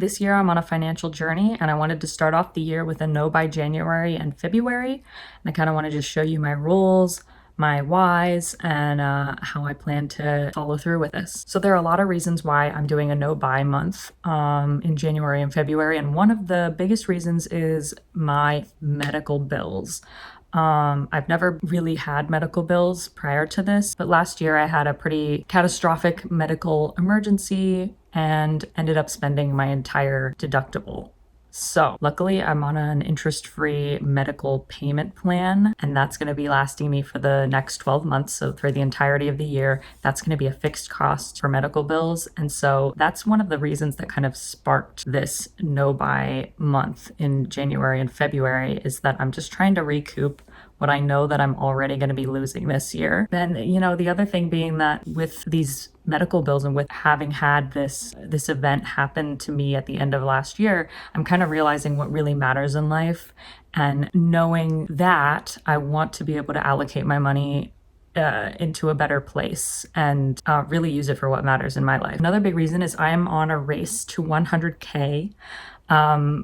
This year I'm on a financial journey and I wanted to start off the year with a no by January and February. And I kind of want to just show you my rules, my whys, and how I plan to follow through with this. So there are a lot of reasons why I'm doing a no buy month in January and February. And one of the biggest reasons is my medical bills. I've never really had medical bills prior to this, but last year I had a pretty catastrophic medical emergency and ended up spending my entire deductible. So luckily I'm on an interest-free medical payment plan, and that's going to be lasting me for the next 12 months. So for the entirety of the year, that's going to be a fixed cost for medical bills. And so that's one of the reasons that kind of sparked this no buy month in January and February, is that I'm just trying to recoup what I know that I'm already going to be losing this year. Then, the other thing being that with these medical bills and with having had this event happen to me at the end of last year, I'm kind of realizing what really matters in life. And knowing that, I want to be able to allocate my money into a better place and really use it for what matters in my life. Another big reason is I am on a race to 100K.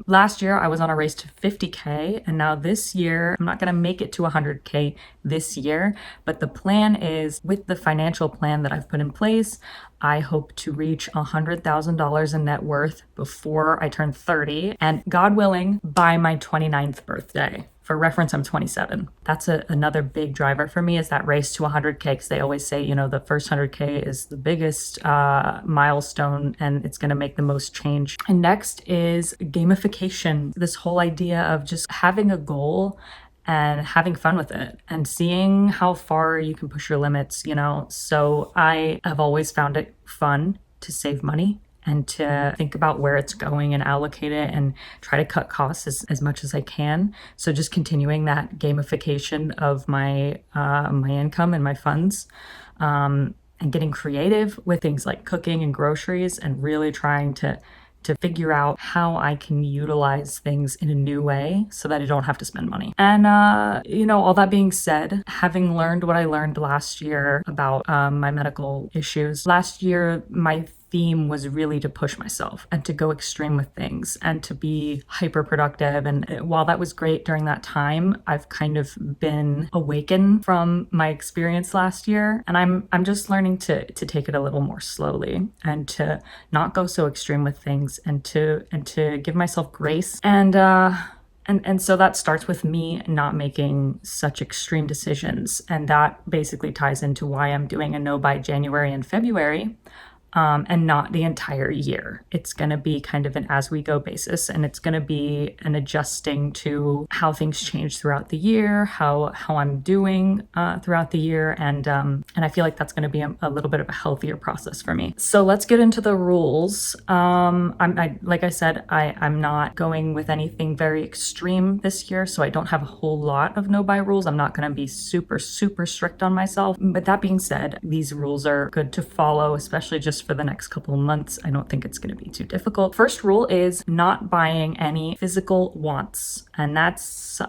Last year I was on a race to 50K, and now this year I'm not going to make it to 100K this year, but the plan is, with the financial plan that I've put in place, I hope to reach $100,000 in net worth before I turn 30, and God willing, by my 29th birthday. For reference, I'm 27. That's another big driver for me, is that race to 100K, because they always say, the first 100K is the biggest milestone and it's going to make the most change. And next is gamification. This whole idea of just having a goal and having fun with it and seeing how far you can push your limits, So I have always found it fun to save money and to think about where it's going and allocate it and try to cut costs as much as I can. So just continuing that gamification of my income and my funds, and getting creative with things like cooking and groceries, and really trying to figure out how I can utilize things in a new way so that I don't have to spend money. And, all that being said, having learned what I learned last year about my medical issues, last year my theme was really to push myself and to go extreme with things and to be hyper productive. And while that was great during that time, I've kind of been awakened from my experience last year, and I'm just learning to take it a little more slowly and to not go so extreme with things, and to give myself grace. And so that starts with me not making such extreme decisions, and that basically ties into why I'm doing a no buy January and February. And not the entire year. It's going to be kind of an as we go basis, and it's going to be an adjusting to how things change throughout the year, how I'm doing throughout the year, and I feel like that's going to be a little bit of a healthier process for me. So let's get into the rules. Like I said, I'm not going with anything very extreme this year, so I don't have a whole lot of no buy rules. I'm not going to be super strict on myself. But that being said, these rules are good to follow, especially just for the next couple of months. I don't think it's going to be too difficult. First rule is not buying any physical wants. And that's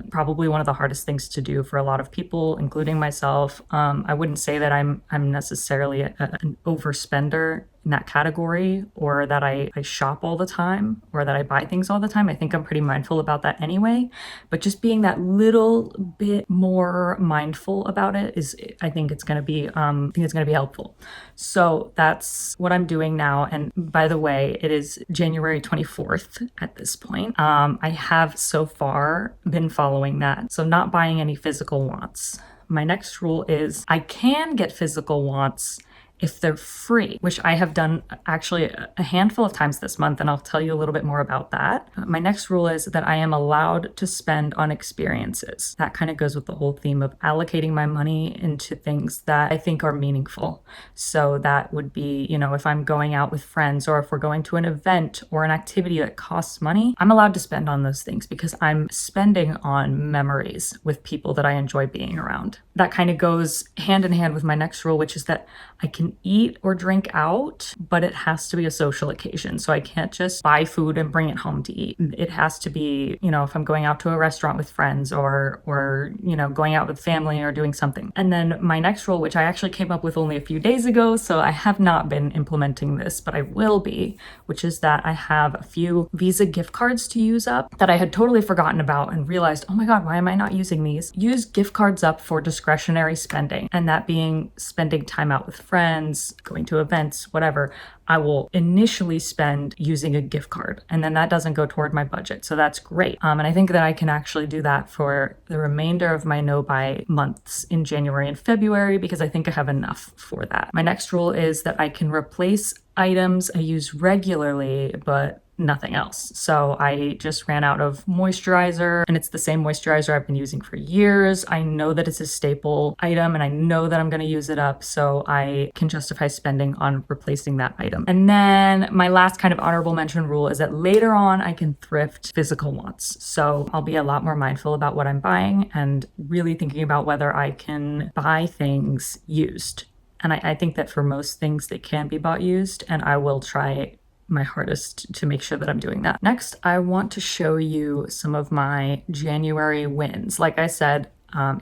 probably one of the hardest things to do for a lot of people, including myself. I wouldn't say that I'm necessarily an overspender in that category, or that I shop all the time, or that I buy things all the time. I think I'm pretty mindful about that anyway, but just being that little bit more mindful about it I think it's going to be helpful. So that's what I'm doing now. And by the way, it is January 24th at this point. I have so far been following that. So not buying any physical wants. My next rule is I can get physical wants if they're free, which I have done actually a handful of times this month, and I'll tell you a little bit more about that. My next rule is that I am allowed to spend on experiences. That kind of goes with the whole theme of allocating my money into things that I think are meaningful. So that would be, if I'm going out with friends, or if we're going to an event or an activity that costs money, I'm allowed to spend on those things because I'm spending on memories with people that I enjoy being around. That kind of goes hand in hand with my next rule, which is that I can can eat or drink out, but it has to be a social occasion. So I can't just buy food and bring it home to eat. It has to be, if I'm going out to a restaurant with friends or going out with family or doing something. And then my next rule, which I actually came up with only a few days ago, so I have not been implementing this, but I will be, which is that I have a few Visa gift cards to use up that I had totally forgotten about and realized, oh my God, why am I not using these? Use gift cards up for discretionary spending, and that being spending time out with friends, going to events, whatever. I will initially spend using a gift card, and then that doesn't go toward my budget. So that's great. And I think that I can actually do that for the remainder of my no-buy months in January and February, because I think I have enough for that. My next rule is that I can replace items I use regularly, but nothing else. So I just ran out of moisturizer, and it's the same moisturizer I've been using for years. I know that it's a staple item and I know that I'm going to use it up, so I can justify spending on replacing that item. And then my last kind of honorable mention rule is that later on I can thrift physical wants. So I'll be a lot more mindful about what I'm buying and really thinking about whether I can buy things used. And I think that for most things they can be bought used, and I will try my hardest to make sure that I'm doing that. Next, I want to show you some of my January wins. Like I said,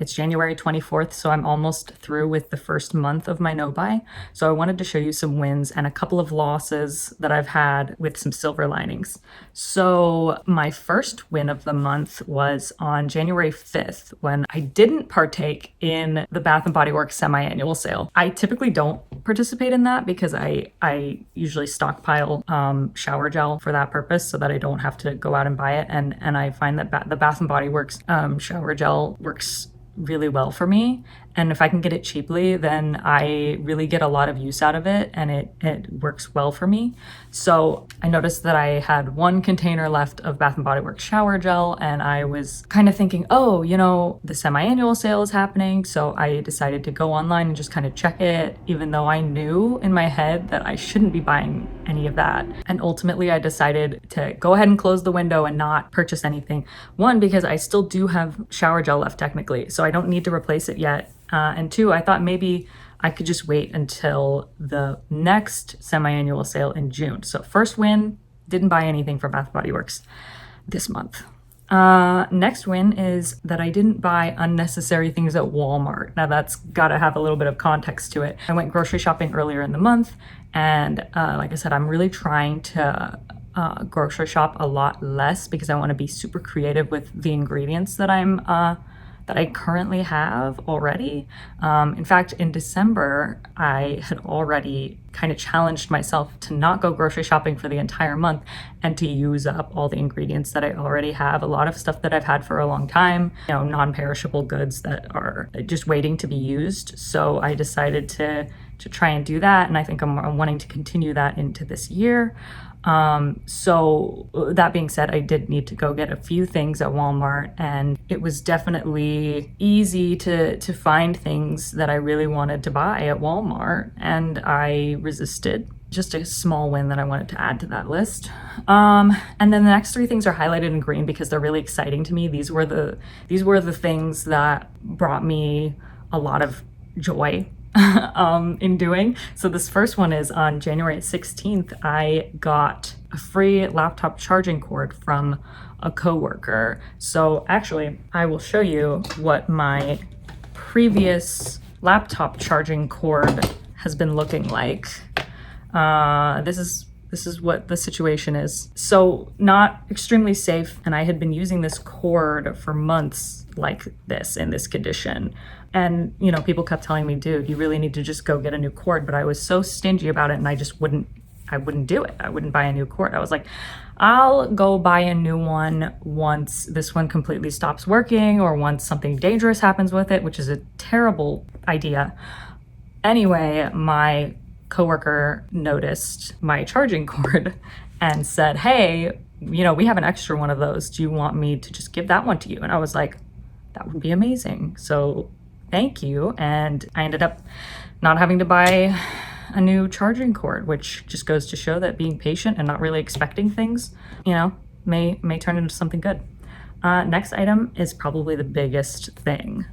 it's January 24th, so I'm almost through with the first month of my no-buy. So I wanted to show you some wins and a couple of losses that I've had with some silver linings. So my first win of the month was on January 5th when I didn't partake in the Bath & Body Works semi-annual sale. I typically don't participate in that because I usually stockpile shower gel for that purpose so that I don't have to go out and buy it. And I find that the Bath & Body Works shower gel works really well for me, and if I can get it cheaply, then I really get a lot of use out of it, and it works well for me. So I noticed that I had one container left of Bath & Body Works shower gel, and I was kind of thinking, oh, the semi-annual sale is happening, so I decided to go online and just kind of check it, even though I knew in my head that I shouldn't be buying any of that. And ultimately I decided to go ahead and close the window and not purchase anything. One, because I still do have shower gel left technically, so I don't need to replace it yet. And two, I thought maybe I could just wait until the next semi-annual sale in June. So first win, didn't buy anything from Bath & Body Works this month. Next win is that I didn't buy unnecessary things at Walmart. Now that's got to have a little bit of context to it. I went grocery shopping earlier in the month, and like I said, I'm really trying to grocery shop a lot less because I want to be super creative with the ingredients that I currently have already. In fact, in December, I had already kind of challenged myself to not go grocery shopping for the entire month and to use up all the ingredients that I already have. A lot of stuff that I've had for a long time, non-perishable goods that are just waiting to be used. So I decided to try and do that, and I think I'm wanting to continue that into this year. So that being said, I did need to go get a few things at Walmart, and it was definitely easy to find things that I really wanted to buy at Walmart, and I resisted. Just a small win that I wanted to add to that list. And then the next three things are highlighted in green because they're really exciting to me. These were the things that brought me a lot of joy in doing. So this first one is on January 16th, I got a free laptop charging cord from a coworker. So actually, I will show you what my previous laptop charging cord has been looking like. This is what the situation is. So not extremely safe, and I had been using this cord for months like this in this condition. And, people kept telling me, dude, you really need to just go get a new cord. But I was so stingy about it, and I wouldn't do it. I wouldn't buy a new cord. I was like, I'll go buy a new one once this one completely stops working or once something dangerous happens with it, which is a terrible idea. Anyway, my coworker noticed my charging cord and said, hey, we have an extra one of those. Do you want me to just give that one to you? And I was like, that would be amazing. So thank you. And I ended up not having to buy a new charging cord, which just goes to show that being patient and not really expecting things, may turn into something good. Next item is probably the biggest thing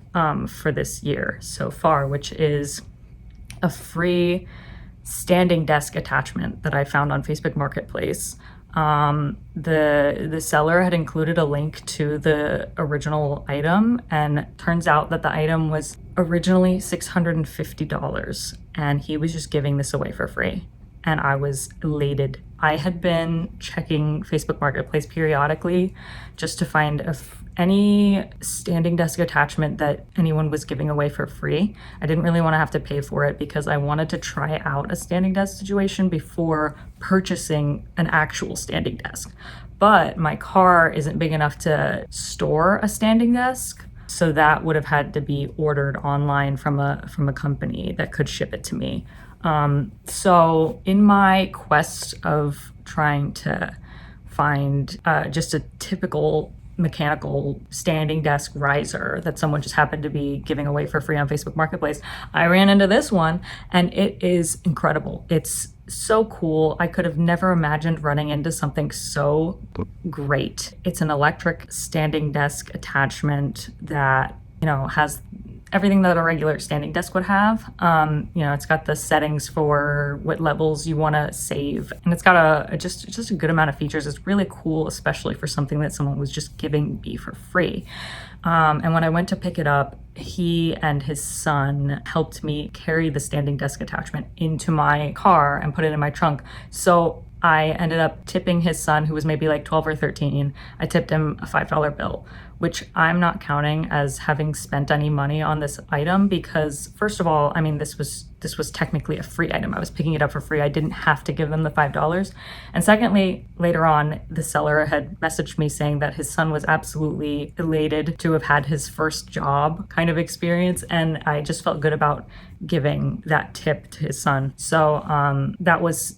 for this year so far, which is a free standing desk attachment that I found on Facebook Marketplace. The seller had included a link to the original item, and turns out that the item was originally $650, and he was just giving this away for free. And I was elated. I had been checking Facebook Marketplace periodically just to find any standing desk attachment that anyone was giving away for free. I didn't really want to have to pay for it because I wanted to try out a standing desk situation before purchasing an actual standing desk. But my car isn't big enough to store a standing desk, so that would have had to be ordered online from a company that could ship it to me. So in my quest of trying to find just a typical mechanical standing desk riser that someone just happened to be giving away for free on Facebook Marketplace, I ran into this one, and it is incredible. It's so cool. I could have never imagined running into something so great. It's an electric standing desk attachment that, has everything that a regular standing desk would have. It's got the settings for what levels you want to save, and it's got just a good amount of features. It's really cool, especially for something that someone was just giving me for free. And when I went to pick it up, he and his son helped me carry the standing desk attachment into my car and put it in my trunk. So I ended up tipping his son, who was maybe like 12 or 13. I tipped him a $5 bill, which I'm not counting as having spent any money on this item because, first of all, I mean, this was technically a free item. I was picking it up for free. I didn't have to give them the $5. And secondly, later on, the seller had messaged me saying that his son was absolutely elated to have had his first job kind of experience, and I just felt good about giving that tip to his son. So that was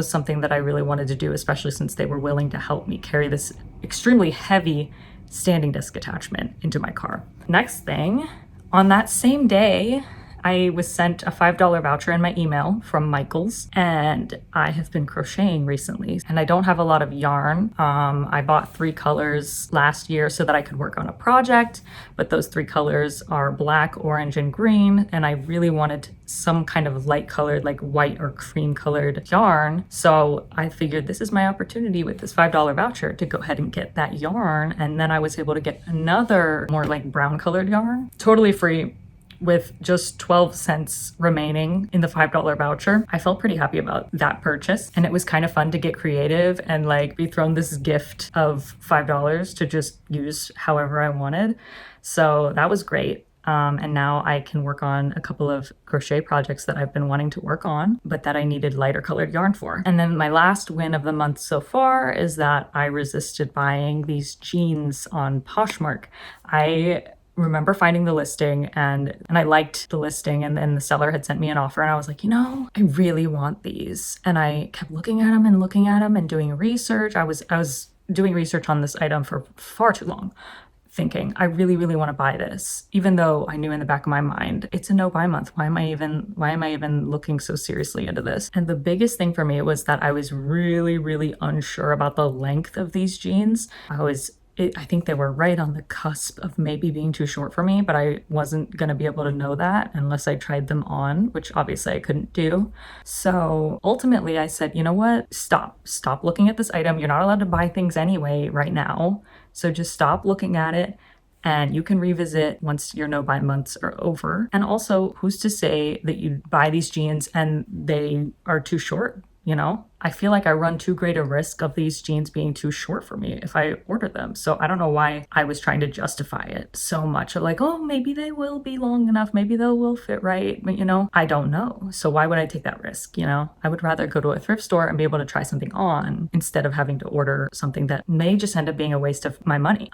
something that I really wanted to do, especially since they were willing to help me carry this extremely heavy standing desk attachment into my car. Next thing, on that same day, I was sent a $5 voucher in my email from Michaels, and I have been crocheting recently, and I don't have a lot of yarn. I bought 3 colors last year so that I could work on a project, but those 3 colors are black, orange, and green, and I really wanted some kind of light colored, like white or cream colored yarn. So I figured this is my opportunity with this $5 voucher to go ahead and get that yarn, and then I was able to get another more like brown colored yarn, totally free, with just 12 cents remaining in the $5 voucher. I felt pretty happy about that purchase, and it was kind of fun to get creative and like be thrown this gift of $5 to just use however I wanted. So that was great. And now I can work on a couple of crochet projects that I've been wanting to work on, but that I needed lighter colored yarn for. And then my last win of the month so far is that I resisted buying these jeans on Poshmark. I remember finding the listing and I liked the listing, and then the seller had sent me an offer, and I was like, I really want these. And I kept looking at them and doing research. I was doing research on this item for far too long, thinking I really, really want to buy this, even though I knew in the back of my mind it's a no buy month. Why am I even looking so seriously into this? And the biggest thing for me was that I was really, really unsure about the length of these jeans. I think they were right on the cusp of maybe being too short for me, but I wasn't going to be able to know that unless I tried them on, which obviously I couldn't do. So ultimately I said, you know what? Stop looking at this item. You're not allowed to buy things anyway right now. So just stop looking at it, and you can revisit once your no buy months are over. And also, who's to say that you buy these jeans and they are too short? I feel like I run too great a risk of these jeans being too short for me if I order them. So I don't know why I was trying to justify it so much. Like, oh, maybe they will be long enough. Maybe they will fit right. But, I don't know. So why would I take that risk? I would rather go to a thrift store and be able to try something on instead of having to order something that may just end up being a waste of my money.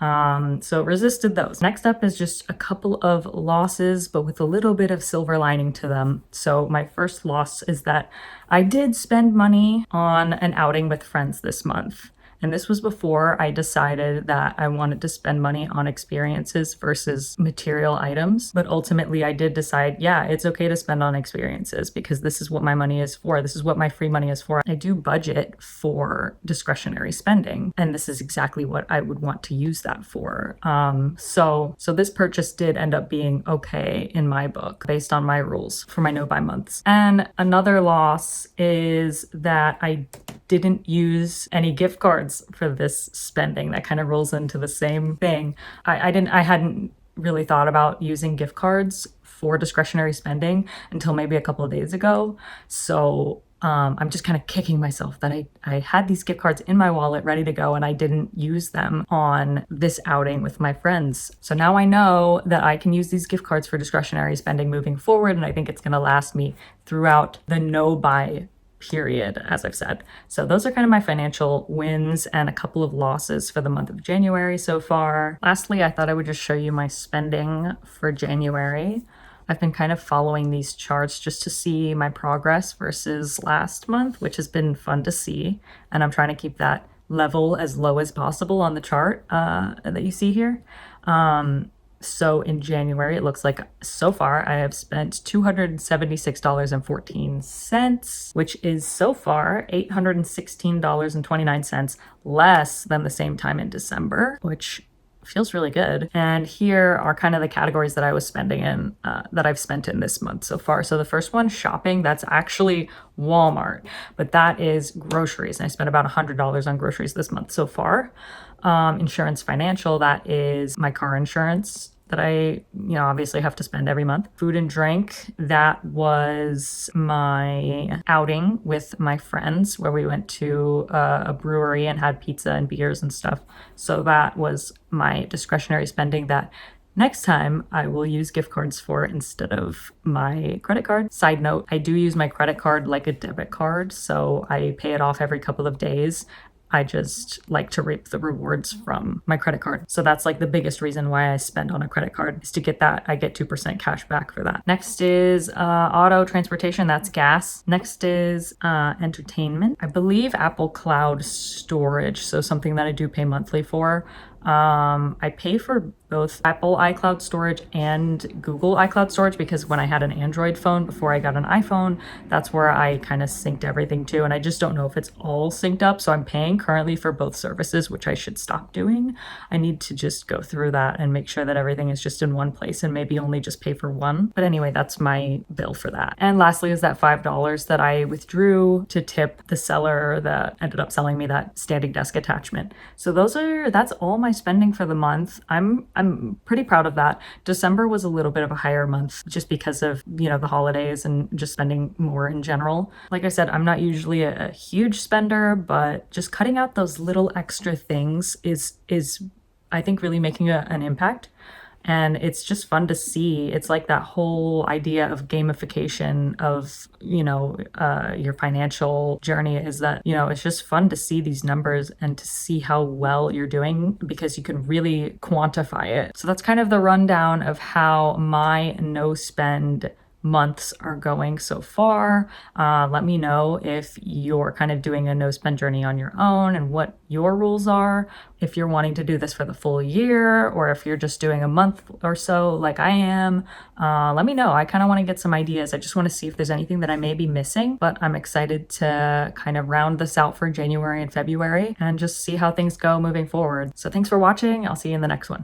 So resisted those. Next up is just a couple of losses, but with a little bit of silver lining to them. So my first loss is that I did spend money on an outing with friends this month. And this was before I decided that I wanted to spend money on experiences versus material items. But ultimately, I did decide, yeah, it's okay to spend on experiences because this is what my money is for. This is what my free money is for. I do budget for discretionary spending, and this is exactly what I would want to use that for. So this purchase did end up being okay in my book based on my rules for my no buy months. And another loss is that I didn't use any gift cards for this spending. That kind of rolls into the same thing. I hadn't really thought about using gift cards for discretionary spending until maybe a couple of days ago. So I'm just kind of kicking myself that I had these gift cards in my wallet ready to go and I didn't use them on this outing with my friends. So now I know that I can use these gift cards for discretionary spending moving forward, and I think it's going to last me throughout the no buy period, as I've said. So those are kind of my financial wins and a couple of losses for the month of January so far. Lastly, I thought I would just show you my spending for January. I've been kind of following these charts just to see my progress versus last month, which has been fun to see. And I'm trying to keep that level as low as possible on the chart that you see here. So in January, it looks like so far I have spent $276.14, which is so far $816.29 less than the same time in December, which feels really good. And here are kind of the categories that I was spending in, that I've spent in this month so far. So the first one, shopping, that's actually Walmart, but that is groceries. And I spent about $100 on groceries this month so far. Insurance financial, that is my car insurance that I, obviously have to spend every month. Food and drink, that was my outing with my friends where we went to a brewery and had pizza and beers and stuff. So that was my discretionary spending that next time I will use gift cards for instead of my credit card. Side note, I do use my credit card like a debit card, so I pay it off every couple of days. I just like to reap the rewards from my credit card. So that's like the biggest reason why I spend on a credit card is to get that. I get 2% cash back for that. Next is auto transportation. That's gas. Next is entertainment. I believe Apple Cloud Storage. So something that I do pay monthly for. I pay for both Apple iCloud storage and Google iCloud storage because when I had an Android phone before I got an iPhone, that's where I kind of synced everything to. And I just don't know if it's all synced up. So I'm paying currently for both services, which I should stop doing. I need to just go through that and make sure that everything is just in one place and maybe only just pay for one. But anyway, that's my bill for that. And lastly is that $5 that I withdrew to tip the seller that ended up selling me that standing desk attachment. So that's all my spending for the month. I'm pretty proud of that. December was a little bit of a higher month just because of, the holidays and just spending more in general. Like I said, I'm not usually a huge spender, but just cutting out those little extra things is I think really making an impact. And it's just fun to see. It's like that whole idea of gamification of, your financial journey is that, it's just fun to see these numbers and to see how well you're doing because you can really quantify it. So that's kind of the rundown of how my no spend months are going so far. Let me know if you're kind of doing a no spend journey on your own and what your rules are. If you're wanting to do this for the full year or if you're just doing a month or so like I am, let me know. I kind of want to get some ideas. I just want to see if there's anything that I may be missing, but I'm excited to kind of round this out for January and February and just see how things go moving forward. So thanks for watching. I'll see you in the next one.